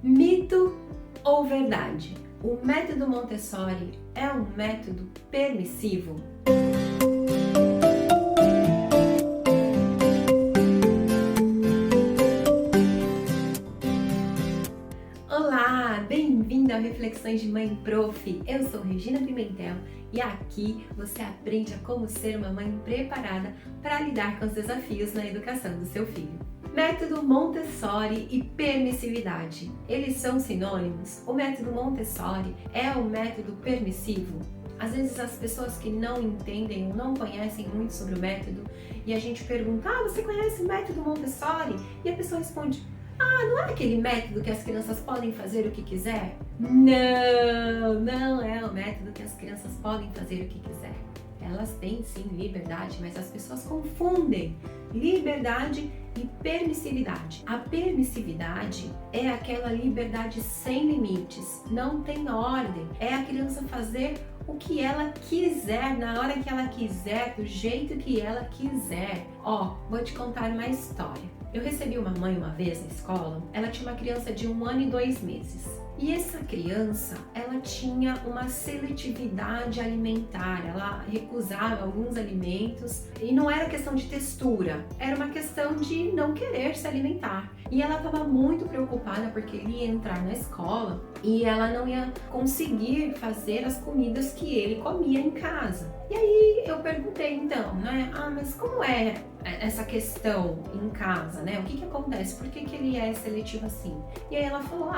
Mito ou verdade? O método Montessori é um método permissivo? Olá, bem-vindo ao Reflexões de Mãe Prof. Eu sou Regina Pimentel e aqui você aprende a como ser uma mãe preparada para lidar com os desafios na educação do seu filho. Método Montessori e permissividade, eles são sinônimos? O método Montessori é um método permissivo? Às vezes as pessoas que não entendem ou não conhecem muito sobre o método e a gente pergunta, você conhece o método Montessori? E a pessoa responde, não é aquele método que as crianças podem fazer o que quiser? Não é o método que as crianças podem fazer o que quiser. Elas têm sim liberdade, mas as pessoas confundem liberdade e permissividade. A permissividade é aquela liberdade sem limites, não tem ordem. É a criança fazer o que ela quiser, na hora que ela quiser, do jeito que ela quiser. Vou te contar uma história. Eu recebi uma mãe uma vez na escola, ela tinha uma criança de 1 ano e 2 meses. E essa criança, ela tinha uma seletividade alimentar, ela recusava alguns alimentos e não era questão de textura, era uma questão de não querer se alimentar. E ela estava muito preocupada porque ele ia entrar na escola e ela não ia conseguir fazer as comidas que ele comia em casa. E aí eu perguntei então, mas como é essa questão em casa, O que acontece? Por que ele é seletivo assim? E aí ela falou,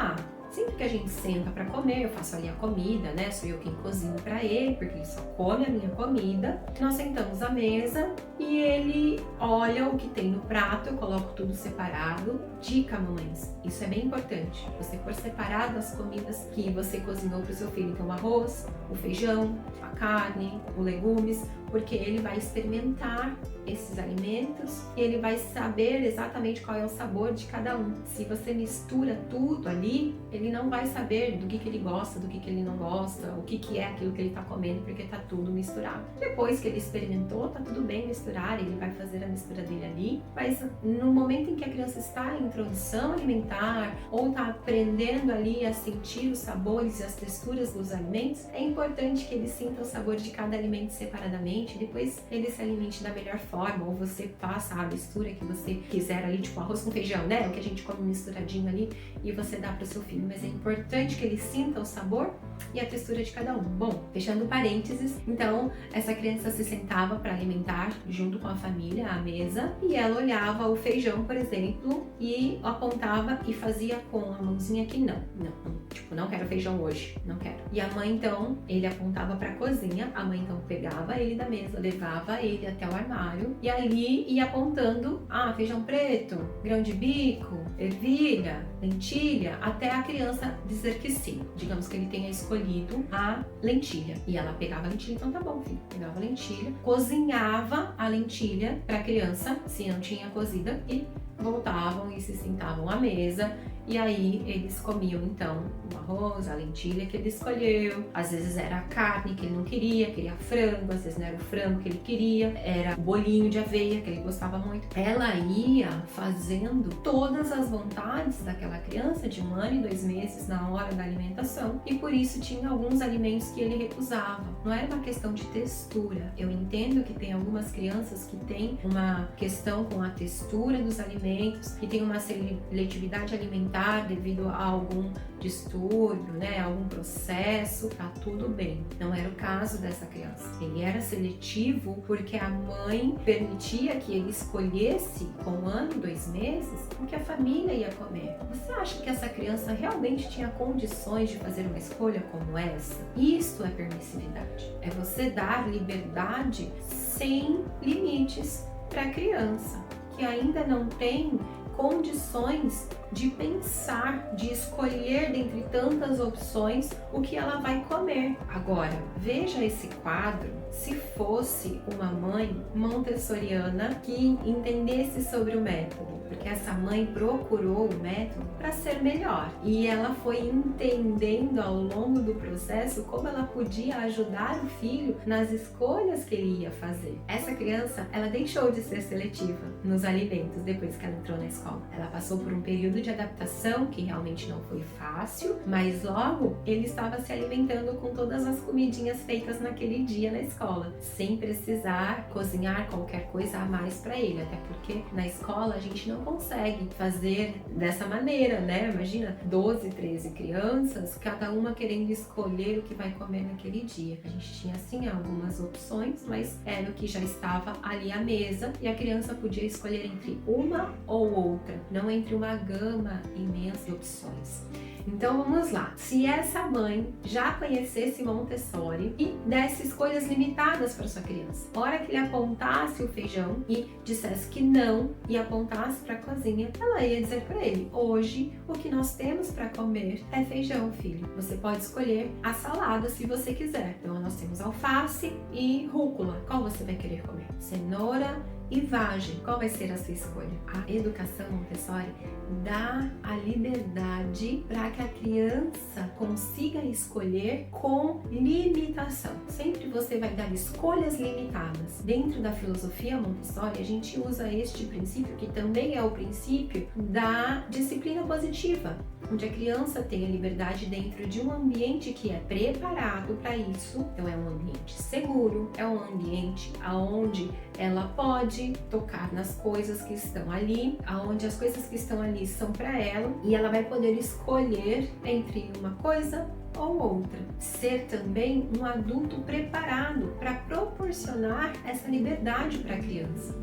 sempre que a gente senta para comer, eu faço ali a comida, Sou eu quem cozinho para ele, porque ele só come a minha comida. Nós sentamos à mesa e ele olha o que tem no prato, eu coloco tudo separado. Dica, mamães, isso é bem importante. Você pôr separado as comidas que você cozinhou para o seu filho. Então, o arroz, o feijão, a carne, os legumes, porque ele vai experimentar esses alimentos e ele vai saber exatamente qual é o sabor de cada um. Se você mistura tudo ali, ele não vai saber do que ele gosta, do que ele não gosta, o que é aquilo que ele está comendo, porque está tudo misturado. Depois que ele experimentou, tá tudo bem misturar, ele vai fazer a mistura dele ali, mas no momento em que a criança está em introdução alimentar ou está aprendendo ali a sentir os sabores e as texturas dos alimentos, é importante que ele sinta o sabor de cada alimento separadamente, depois ele se alimente da melhor forma, ou você faça a mistura que você quiser ali, tipo arroz com feijão, o que a gente come misturadinho ali, e você dá para o seu filho, mas é importante que ele sinta o sabor e a textura de cada um. Bom, fechando parênteses, então essa criança se sentava para alimentar junto com a família à mesa e ela olhava o feijão, por exemplo, e apontava e fazia com a mãozinha que não quero feijão hoje, não quero. E a mãe então, ele apontava para a cozinha, a mãe então pegava ele da mesa, levava ele até o armário e ali ia apontando, feijão preto, grão de bico, ervilha, lentilha, até a criança dizer que sim. Digamos que ele tenha escolhido a lentilha. E ela pegava a lentilha, então tá bom, filho. Pegava a lentilha, cozinhava a lentilha para a criança, se não tinha cozida, e voltavam e se sentavam à mesa. E aí eles comiam então o arroz, a lentilha que ele escolheu. Às vezes era a carne que ele não queria frango, às vezes não era o frango que ele queria, era o bolinho de aveia que ele gostava muito. Ela ia fazendo todas as vontades daquela criança de 1 ano e 2 meses na hora da alimentação, e por isso tinha alguns alimentos que ele recusava. Não era uma questão de textura. Eu entendo que tem algumas crianças que têm uma questão com a textura dos alimentos, que tem uma seletividade alimentar devido a algum distúrbio, algum processo, tá tudo bem. Não era o caso dessa criança. Ele era seletivo porque a mãe permitia que ele escolhesse com 1 ano e 2 meses o que a família ia comer. Você acha que essa criança realmente tinha condições de fazer uma escolha como essa? Isso é permissividade. É você dar liberdade sem limites para a criança que ainda não tem condições de pensar, de escolher dentre tantas opções o que ela vai comer. Agora, veja esse quadro se fosse uma mãe montessoriana que entendesse sobre o método, porque essa mãe procurou o método para ser melhor e ela foi entendendo ao longo do processo como ela podia ajudar o filho nas escolhas que ele ia fazer. Essa criança, ela deixou de ser seletiva nos alimentos depois que ela entrou na escola. Ela passou por um período período de adaptação, que realmente não foi fácil, mas logo ele estava se alimentando com todas as comidinhas feitas naquele dia na escola, sem precisar cozinhar qualquer coisa a mais para ele, até porque na escola a gente não consegue fazer dessa maneira, né? Imagina 12, 13 crianças, cada uma querendo escolher o que vai comer naquele dia. A gente tinha assim algumas opções, mas era o que já estava ali à mesa e a criança podia escolher entre uma ou outra, não entre uma gama imensa de opções. Então vamos lá, se essa mãe já conhecesse Montessori e desse escolhas limitadas para sua criança, a hora que ele apontasse o feijão e dissesse que não e apontasse para a cozinha, ela ia dizer para ele: hoje o que nós temos para comer é feijão, filho. Você pode escolher a salada se você quiser. Então nós temos alface e rúcula. Qual você vai querer comer? Cenoura e vagem. Qual vai ser a sua escolha? A educação Montessori dá a liberdade para que a criança consiga escolher com limitação. Sempre você vai dar escolhas limitadas. Dentro da filosofia Montessori, a gente usa este princípio, que também é o princípio da disciplina positiva, onde a criança tem a liberdade dentro de um ambiente que é preparado para isso. Então é um ambiente seguro, é um ambiente onde ela pode tocar nas coisas que estão ali, onde as coisas que estão ali são para ela e ela vai poder escolher entre uma coisa ou outra. Ser também um adulto preparado para proporcionar essa liberdade para a criança.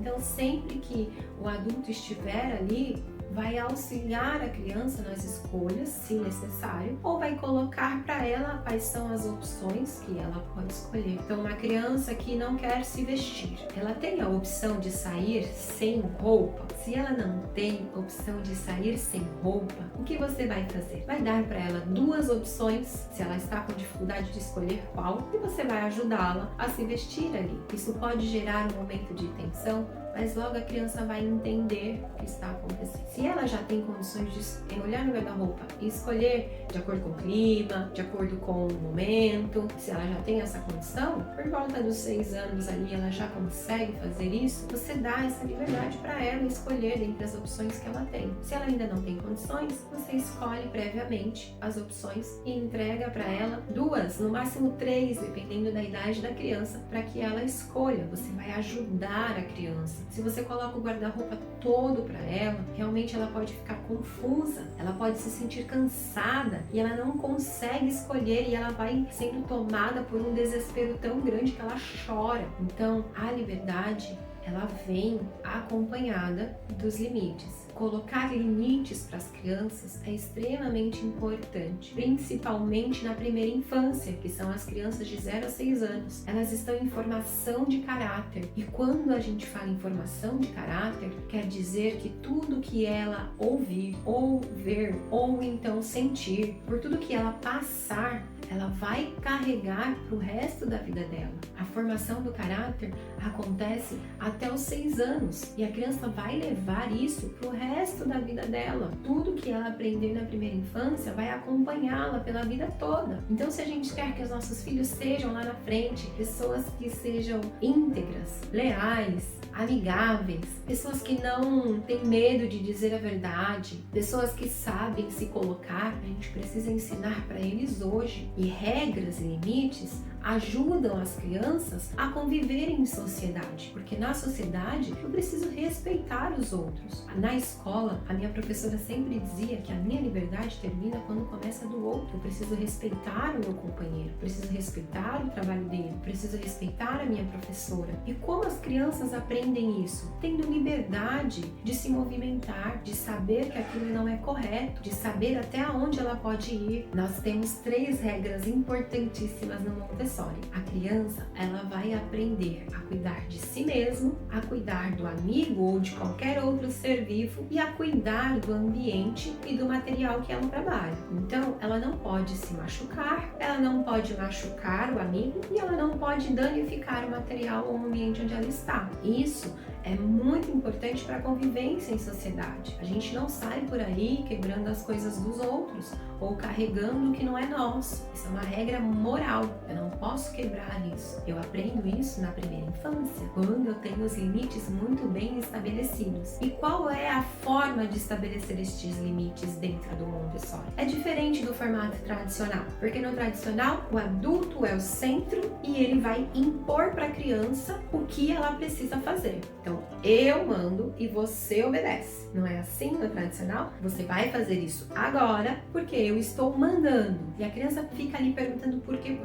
Então sempre que o adulto estiver ali, vai auxiliar a criança nas escolhas, se necessário, ou vai colocar para ela quais são as opções que ela pode escolher. Então, uma criança que não quer se vestir, ela tem a opção de sair sem roupa? Se ela não tem opção de sair sem roupa, o que você vai fazer? Vai dar para ela duas opções, se ela está com dificuldade de escolher qual, e você vai ajudá-la a se vestir ali. Isso pode gerar um momento de tensão, mas logo a criança vai entender o que está acontecendo. Se ela já tem condições de olhar no guarda-roupa e escolher de acordo com o clima, de acordo com o momento, se ela já tem essa condição, por volta dos 6 anos ali ela já consegue fazer isso, você dá essa liberdade para ela escolher entre as opções que ela tem. Se ela ainda não tem condições, você escolhe previamente as opções e entrega para ela 2, no máximo 3, dependendo da idade da criança, para que ela escolha. Você vai ajudar a criança. Se você coloca o guarda-roupa todo para ela, realmente ela pode ficar confusa, ela pode se sentir cansada e ela não consegue escolher e ela vai sendo tomada por um desespero tão grande que ela chora. Então, a liberdade, ela vem acompanhada dos limites. Colocar limites para as crianças é extremamente importante, principalmente na primeira infância, que são as crianças de 0 a 6 anos. Elas estão em formação de caráter, e quando a gente fala em formação de caráter, quer dizer que tudo que ela ouvir, ou ver, ou então sentir, por tudo que ela passar, ela vai carregar para o resto da vida dela. A formação do caráter acontece até os 6 anos e a criança vai levar isso para o resto da vida dela. Tudo que ela aprender na primeira infância vai acompanhá-la pela vida toda. Então, se a gente quer que os nossos filhos sejam lá na frente pessoas que sejam íntegras, leais, amigáveis, pessoas que não têm medo de dizer a verdade, pessoas que sabem se colocar, a gente precisa ensinar para eles hoje. E regras e limites ajudam as crianças a conviverem em sociedade, porque na sociedade eu preciso respeitar os outros. Na escola, a minha professora sempre dizia que a minha liberdade termina quando começa do outro. Eu preciso respeitar o meu companheiro, preciso respeitar o trabalho dele, preciso respeitar a minha professora. E como as crianças aprendem isso? Tendo liberdade de se movimentar, de saber que aquilo não é correto, de saber até onde ela pode ir. Nós temos 3 regras importantíssimas no Montessori. A criança, ela vai aprender a cuidar de si mesmo, a cuidar do amigo ou de qualquer outro ser vivo e a cuidar do ambiente e do material que ela trabalha. Então, ela não pode se machucar, ela não pode machucar o amigo e ela não pode danificar o material ou o ambiente onde ela está. Isso é muito importante para a convivência em sociedade. A gente não sai por aí quebrando as coisas dos outros ou carregando o que não é nosso. Isso é uma regra moral. Eu não posso quebrar isso. Eu aprendo isso na primeira infância, quando eu tenho os limites muito bem estabelecidos. E qual é a forma de estabelecer estes limites dentro do Montessori? É diferente do formato tradicional, porque no tradicional o adulto é o centro e ele vai impor para a criança o que ela precisa fazer. Então, eu mando e você obedece. Não é assim no tradicional? Você vai fazer isso agora porque eu estou mandando. E a criança fica ali perguntando por quê,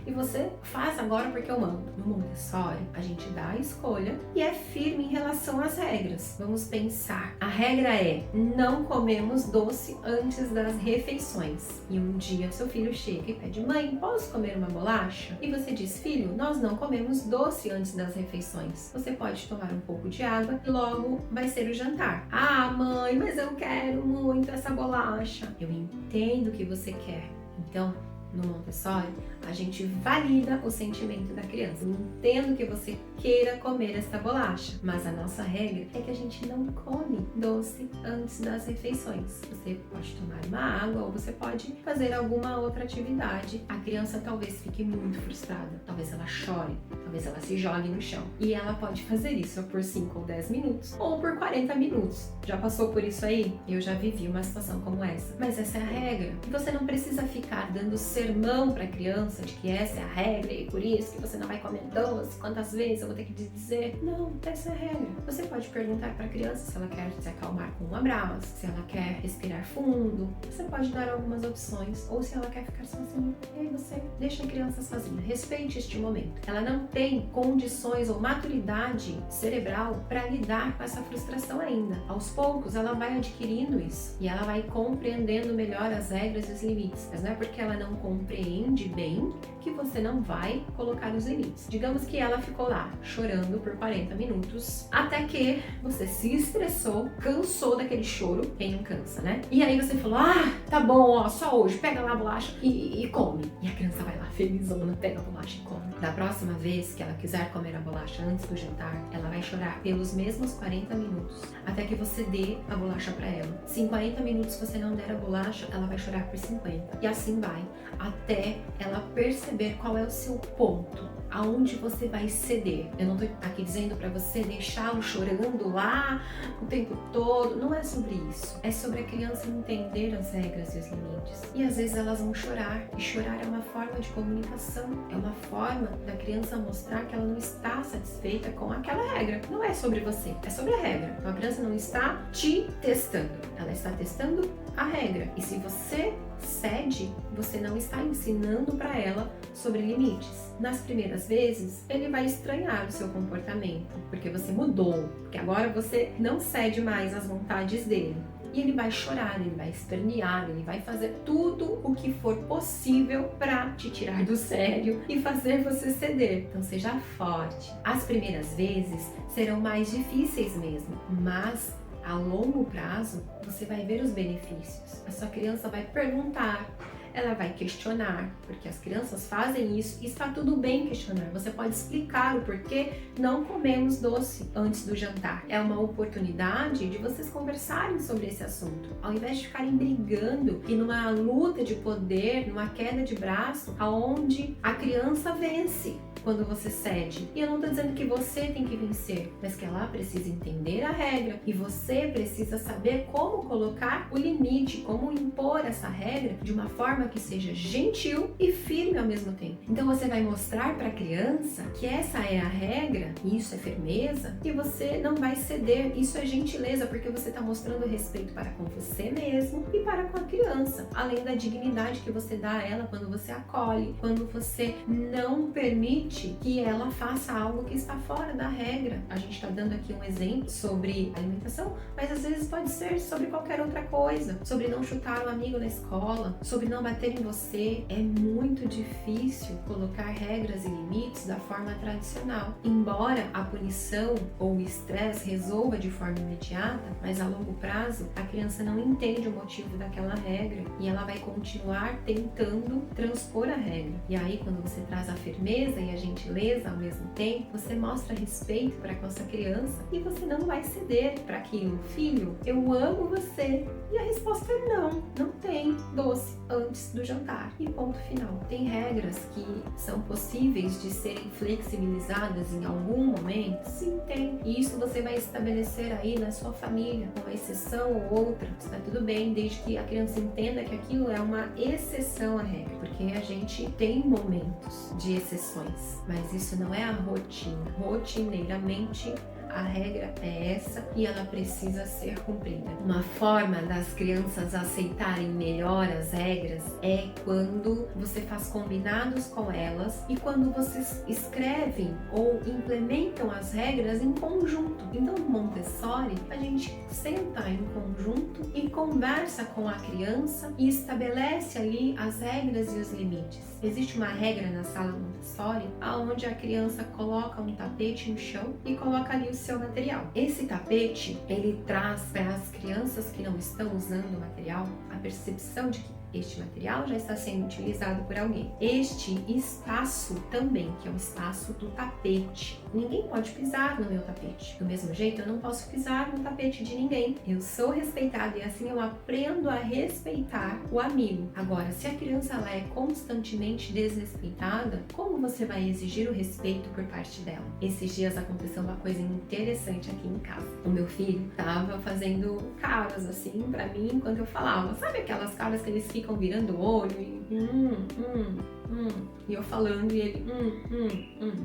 e você faz agora porque eu mando. No Montessori, a gente dá a escolha e é firme em relação às regras. Vamos pensar. A regra é: não comemos doce antes das refeições. E um dia seu filho chega e pede: mãe, posso comer uma bolacha? E você diz: filho, nós não comemos doce antes das refeições. Você pode tomar um pouco de água e logo vai ser o jantar. Ah, mãe, mas eu quero muito essa bolacha. Eu entendo o que você quer. Então, no Montessori, a gente valida o sentimento da criança. Eu entendo que você queira comer essa bolacha, mas a nossa regra é que a gente não come doce antes das refeições. Você pode tomar uma água ou você pode fazer alguma outra atividade. A criança talvez fique muito frustrada, talvez ela chore, talvez ela se jogue no chão. E ela pode fazer isso por 5 ou 10 minutos ou por 40 minutos. Já passou por isso aí? Eu já vivi uma situação como essa. Mas essa é a regra. E você não precisa ficar dando sermão para a criança de que essa é a regra e por isso que você não vai comer doce, quantas vezes eu vou ter que dizer. Não, essa é a regra. Você pode perguntar para a criança se ela quer se acalmar com um abraço, se ela quer respirar fundo. Você pode dar algumas opções, ou se ela quer ficar sozinha. E aí você deixa a criança sozinha. Respeite este momento. Ela não tem condições ou maturidade cerebral para lidar com essa frustração ainda. Aos poucos ela vai adquirindo isso e ela vai compreendendo melhor as regras e os limites. Mas não é porque ela não compreende bem que você não vai colocar os limites. Digamos que ela ficou lá chorando por 40 minutos até que você se estressou, cansou daquele choro. Quem não cansa, né? E aí você falou: ah, tá bom, ó, só hoje, pega lá a bolacha e come. E a criança vai lá felizona, pega a bolacha e come. Da próxima vez que ela quiser comer a bolacha antes do jantar, ela vai chorar pelos mesmos 40 minutos até que você dê a bolacha para ela. Se em 40 minutos você não der a bolacha, ela vai chorar por 50. E assim vai, até ela perceber qual é o seu ponto, aonde você vai ceder. Eu não tô aqui dizendo para você deixá-lo chorando lá o tempo todo. Não é sobre isso. É sobre a criança entender as regras e os limites. E às vezes elas vão chorar. E chorar é uma forma de comunicação. É uma forma da criança mostrar que ela não está satisfeita com aquela regra. Não é sobre você, é sobre a regra. Então a criança não está te testando. Ela está testando a regra. E se você cede, você não está ensinando para ela sobre limites. Nas primeiras vezes, ele vai estranhar o seu comportamento, porque você mudou, porque agora você não cede mais às vontades dele. E ele vai chorar, ele vai espernear, ele vai fazer tudo o que for possível para te tirar do sério e fazer você ceder. Então seja forte. As primeiras vezes serão mais difíceis mesmo, mas a longo prazo, você vai ver os benefícios. A sua criança vai perguntar, ela vai questionar, porque as crianças fazem isso e está tudo bem questionar. Você pode explicar o porquê não comemos doce antes do jantar. É uma oportunidade de vocês conversarem sobre esse assunto, ao invés de ficarem brigando e numa luta de poder, numa queda de braço, aonde a criança vence quando você cede. E eu não estou dizendo que você tem que vencer, mas que ela precisa entender a regra e você precisa saber como colocar o limite, como impor essa regra de uma forma que seja gentil e firme ao mesmo tempo. Então você vai mostrar para a criança que essa é a regra, e isso é firmeza, e você não vai ceder. Isso é gentileza, porque você está mostrando respeito para com você mesmo e para com a criança, além da dignidade que você dá a ela quando você acolhe, quando você não permite que ela faça algo que está fora da regra. A gente está dando aqui um exemplo sobre alimentação, mas às vezes pode ser sobre qualquer outra coisa, sobre não chutar um amigo na escola, sobre não bater em você. É muito difícil colocar regras e limites da forma tradicional. Embora a punição ou o estresse resolva de forma imediata, mas a longo prazo a criança não entende o motivo daquela regra e ela vai continuar tentando transpor a regra. E aí quando você traz a firmeza e a gentileza ao mesmo tempo, você mostra respeito para com essa criança e você não vai ceder para aquilo. Filho, eu amo você. E a resposta é não, não tem doce antes do jantar. E ponto final. Tem regras que são possíveis de serem flexibilizadas em algum momento? Sim, tem. E isso você vai estabelecer aí na sua família, uma exceção ou outra. Está tudo bem, desde que a criança entenda que aquilo é uma exceção à regra. Porque a gente tem momentos de exceções, mas isso não é a rotina. Rotineiramente, a regra é essa e ela precisa ser cumprida. Uma forma das crianças aceitarem melhor as regras é quando você faz combinados com elas e quando vocês escrevem ou implementam as regras em conjunto. Então, no Montessori, a gente senta em conjunto e conversa com a criança e estabelece ali as regras e os limites. Existe uma regra na sala Montessori onde a criança coloca um tapete no chão e coloca ali o seu material. Esse tapete, ele traz para as crianças que não estão usando o material a percepção de que este material já está sendo utilizado por alguém. Este espaço também, que é o espaço do tapete. Ninguém pode pisar no meu tapete. Do mesmo jeito, eu não posso pisar no tapete de ninguém. Eu sou respeitada e assim eu aprendo a respeitar o amigo. Agora, se a criança ela é constantemente desrespeitada, como você vai exigir o respeito por parte dela? Esses dias aconteceu uma coisa interessante aqui em casa. O meu filho estava fazendo caras assim para mim enquanto eu falava. Sabe aquelas caras que eles ficam virando o olho e e eu falando e ele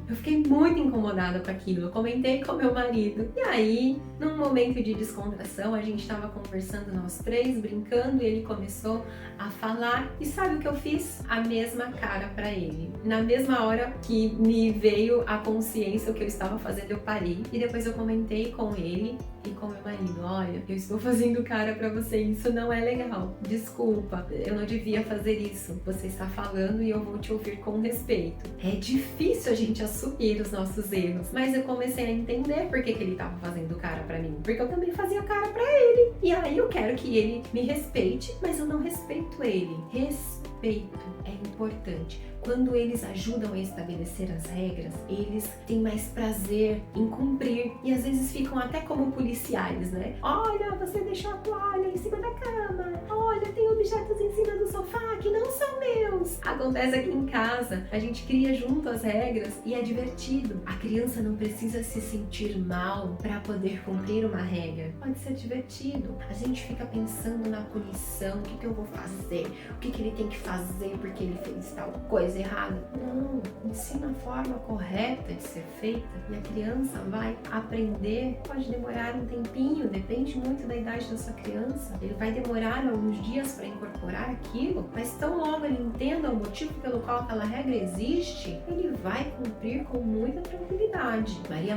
Eu fiquei muito incomodada com aquilo. Eu comentei com meu marido e aí, num momento de descontração, a gente estava conversando nós três, brincando, e ele começou a falar e sabe o que eu fiz? A mesma cara para ele. Na mesma hora que me veio a consciência o que eu estava fazendo, eu parei e depois eu comentei com ele e com meu marido: olha, eu estou fazendo cara para você, isso não é legal, desculpa, eu não devia fazer isso, você está falando e eu vou te ouvir com respeito. É difícil a gente assumir os nossos erros, mas eu comecei a entender por que ele estava fazendo cara para mim, porque eu também fazia cara para ele, e aí eu quero que ele me respeite, mas eu não respeito ele. Respeito é importante. Quando eles ajudam a estabelecer as regras, eles têm mais prazer em cumprir e às vezes ficam até como policiais, né? Olha, você deixou a toalha em cima da cama. Olha, tem objetos em cima do sofá que não são meus. Acontece aqui em casa. A gente cria junto as regras e é divertido. A criança não precisa se sentir mal para poder cumprir uma regra. Pode ser divertido. A gente fica pensando na punição, o que eu vou fazer, o que ele tem que fazer porque ele fez tal coisa errada. Não, ensina a forma correta de ser feita e a criança vai aprender. Pode demorar um tempinho, depende muito da idade da sua criança. Ele vai demorar alguns dias para incorporar aquilo, mas tão logo ele entenda o motivo pelo qual aquela regra existe, ele vai cumprir com muita tranquilidade. Maria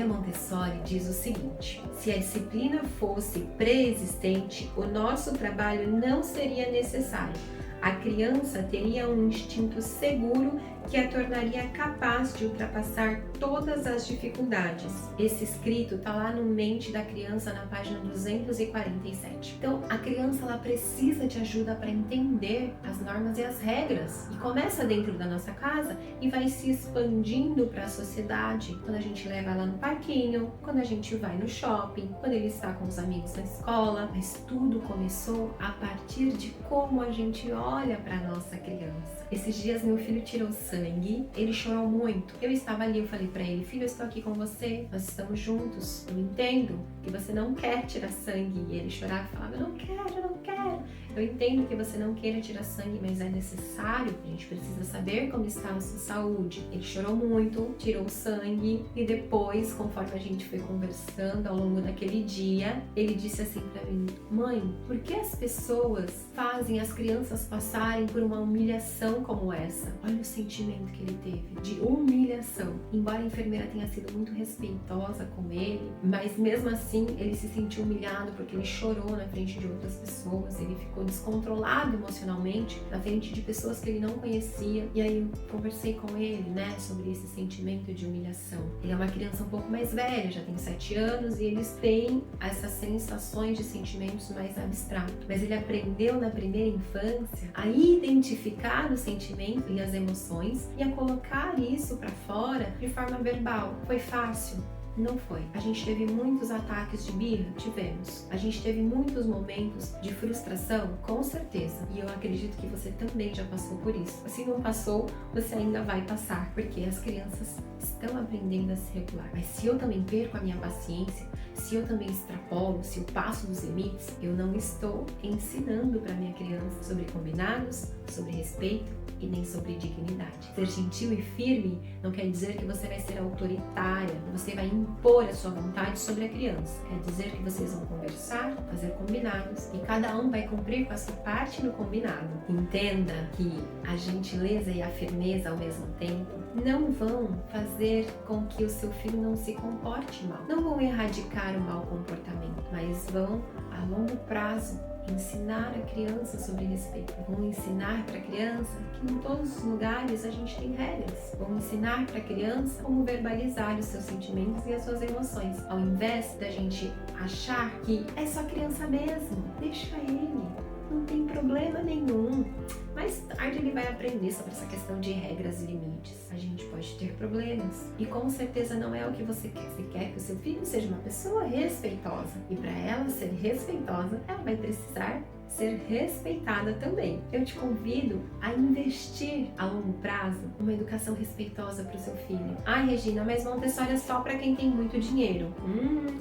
Montessori diz o seguinte: se a disciplina fosse pré-existente, o nosso trabalho não seria necessário. A criança teria um instinto seguro que a tornaria capaz de ultrapassar todas as dificuldades. Esse escrito está lá no Mente da Criança, na página 247. Então, a criança ela precisa de ajuda para entender as normas e as regras. E começa dentro da nossa casa e vai se expandindo para a sociedade. Quando a gente leva ela no parquinho, quando a gente vai no shopping, quando ele está com os amigos na escola. Mas tudo começou a partir de como a gente olha para a nossa criança. Esses dias meu filho tirou sangue, ele chorou muito. Eu estava ali, eu falei para ele: filho, eu estou aqui com você, nós estamos juntos. Eu entendo que você não quer tirar sangue. E ele chorava e falava: eu não quero. Eu entendo que você não queira tirar sangue, mas é necessário, a gente precisa saber como está a sua saúde. Ele chorou muito, tirou sangue e depois, conforme a gente foi conversando ao longo daquele dia, ele disse assim para mim: mãe, por que as pessoas fazem as crianças passarem por uma humilhação como essa? Olha o sentimento que ele teve de humilhação. Embora a enfermeira tenha sido muito respeitosa com ele, mas mesmo assim ele se sentiu humilhado porque ele chorou na frente de outras pessoas, ele ficou descontrolado emocionalmente na frente de pessoas que ele não conhecia. E aí eu conversei com ele, né, sobre esse sentimento de humilhação. Ele é uma criança um pouco mais velha, já tem 7 anos, e eles têm essas sensações de sentimentos mais abstratos. Mas ele aprendeu na primeira infância a identificar o sentimento e as emoções e a colocar isso para fora de forma verbal. Foi fácil? Não foi. A gente teve muitos ataques de birra? Tivemos. A gente teve muitos momentos de frustração? Com certeza. E eu acredito que você também já passou por isso. Se não passou, você ainda vai passar, porque as crianças estão aprendendo a se regular. Mas se eu também perco a minha paciência, se eu também extrapolo, se eu passo dos limites, eu não estou ensinando para minha criança sobre combinados, sobre respeito e nem sobre dignidade. Ser gentil e firme não quer dizer que você vai ser autoritária, você vai impor a sua vontade sobre a criança. Quer dizer que vocês vão conversar, fazer combinados e cada um vai cumprir com a sua parte no combinado. Entenda que a gentileza e a firmeza ao mesmo tempo não vão fazer com que o seu filho não se comporte mal. Não vão erradicar o mau comportamento, mas vão, a longo prazo, ensinar a criança sobre respeito. Vão ensinar para a criança que em todos os lugares a gente tem regras. Vão ensinar para a criança como verbalizar os seus sentimentos e as suas emoções. Ao invés da gente achar que é só criança mesmo, deixa ele, não tem problema nenhum. Mais tarde ele vai aprender sobre essa questão de regras e limites. A gente pode ter problemas e com certeza não é o que você quer. Você quer que o seu filho seja uma pessoa respeitosa e para ela ser respeitosa, ela vai precisar ser respeitada também. Eu te convido a investir a longo prazo uma educação respeitosa para o seu filho. Ai, Regina, mas Montessori é só para quem tem muito dinheiro.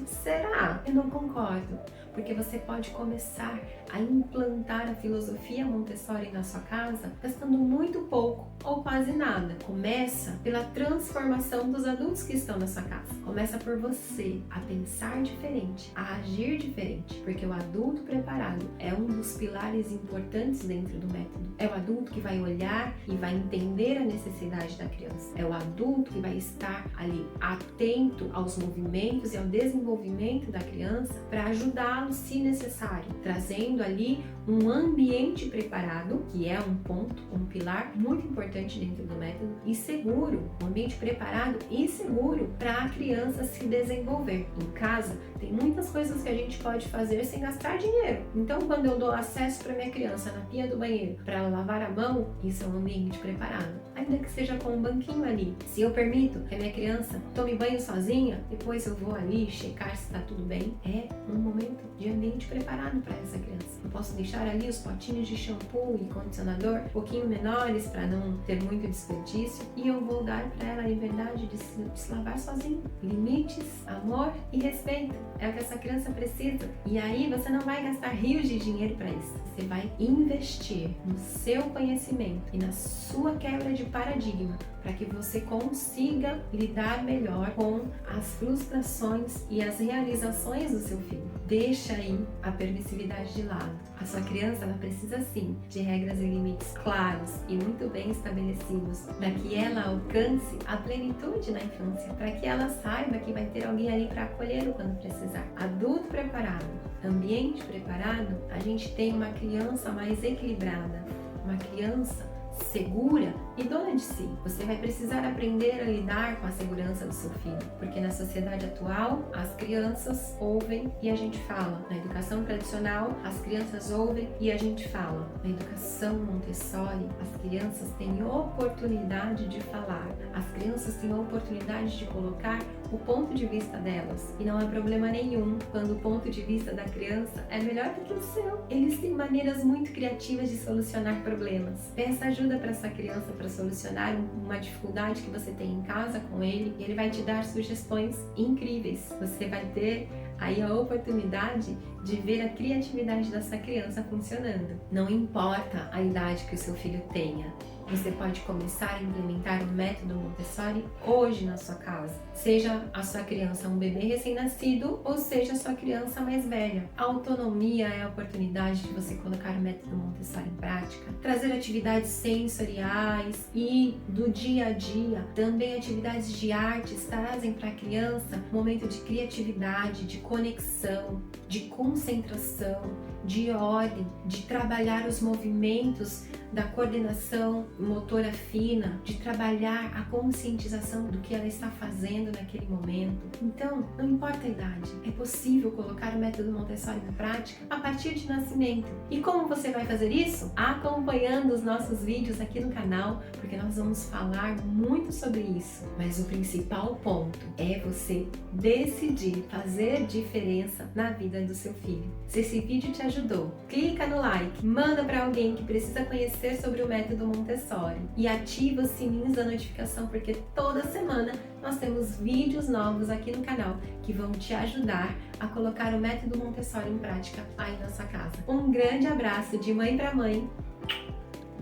Será? Eu não concordo. Porque você pode começar a implantar a filosofia Montessori na sua casa gastando muito pouco ou quase nada. Começa pela transformação dos adultos que estão na sua casa. Começa por você a pensar diferente, a agir diferente, porque o adulto preparado é um dos pilares importantes dentro do método. É o adulto que vai olhar e vai entender a necessidade da criança. É o adulto que vai estar ali atento aos movimentos e ao desenvolvimento da criança para ajudá-lo se necessário, trazendo ali um ambiente preparado, que é um ponto, um pilar muito importante dentro do método, e seguro, um ambiente preparado e seguro para a criança se desenvolver. Em casa, tem muitas coisas que a gente pode fazer sem gastar dinheiro. Então, quando eu dou acesso para minha criança na pia do banheiro para ela lavar a mão, isso é um ambiente preparado. Ainda que seja com um banquinho ali. Se eu permito que a minha criança tome banho sozinha, depois eu vou ali checar se está tudo bem, é um momento de ambiente preparado para essa criança. Eu posso deixar ali os potinhos de shampoo e condicionador um pouquinho menores para não ter muito desperdício e eu vou dar para ela a liberdade de se lavar sozinha. Limites, amor e respeito é o que essa criança precisa. E aí você não vai gastar rios de dinheiro para isso. Você vai investir no seu conhecimento e na sua quebra de paradigma para que você consiga lidar melhor com as frustrações e as realizações do seu filho. Deixa aí a permissividade de lado. A sua criança, ela precisa sim de regras e limites claros e muito bem estabelecidos para que ela alcance a plenitude na infância, para que ela saiba que vai ter alguém ali para acolhê-lo quando precisar. Adulto preparado, ambiente preparado, a gente tem uma criança mais equilibrada, uma criança segura e dona de si. Você vai precisar aprender a lidar com a segurança do seu filho, porque na sociedade atual as crianças ouvem e a gente fala. Na educação tradicional as crianças ouvem e a gente fala. Na educação Montessori as crianças têm oportunidade de falar, as crianças têm a oportunidade de colocar o ponto de vista delas e não há problema nenhum quando o ponto de vista da criança é melhor do que o seu. Eles têm maneiras muito criativas de solucionar problemas. Peça ajuda para essa criança para solucionar uma dificuldade que você tem em casa com ele e ele vai te dar sugestões incríveis. Você vai ter aí a oportunidade de ver a criatividade dessa criança funcionando. Não importa a idade que o seu filho tenha, você pode começar a implementar o método Montessori hoje na sua casa. Seja a sua criança um bebê recém-nascido ou seja a sua criança mais velha. A autonomia é a oportunidade de você colocar o método Montessori em prática, trazer atividades sensoriais e do dia a dia. Também atividades de artes trazem para a criança um momento de criatividade, de conexão, de concentração, de ordem, de trabalhar os movimentos da coordenação motora fina, de trabalhar a conscientização do que ela está fazendo naquele momento. Então, não importa a idade, é possível colocar o método Montessori na prática a partir de nascimento. E como você vai fazer isso? Acompanhando os nossos vídeos aqui no canal, porque nós vamos falar muito sobre isso. Mas o principal ponto é você decidir fazer diferença na vida do seu filho. Se esse vídeo te ajudou, clica no like, manda para alguém que precisa conhecer sobre o método Montessori e ativa os sininhos da notificação, porque toda semana nós temos vídeos novos aqui no canal que vão te ajudar a colocar o método Montessori em prática aí na sua casa. Um grande abraço de mãe para mãe.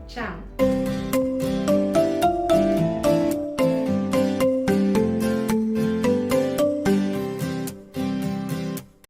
Tchau!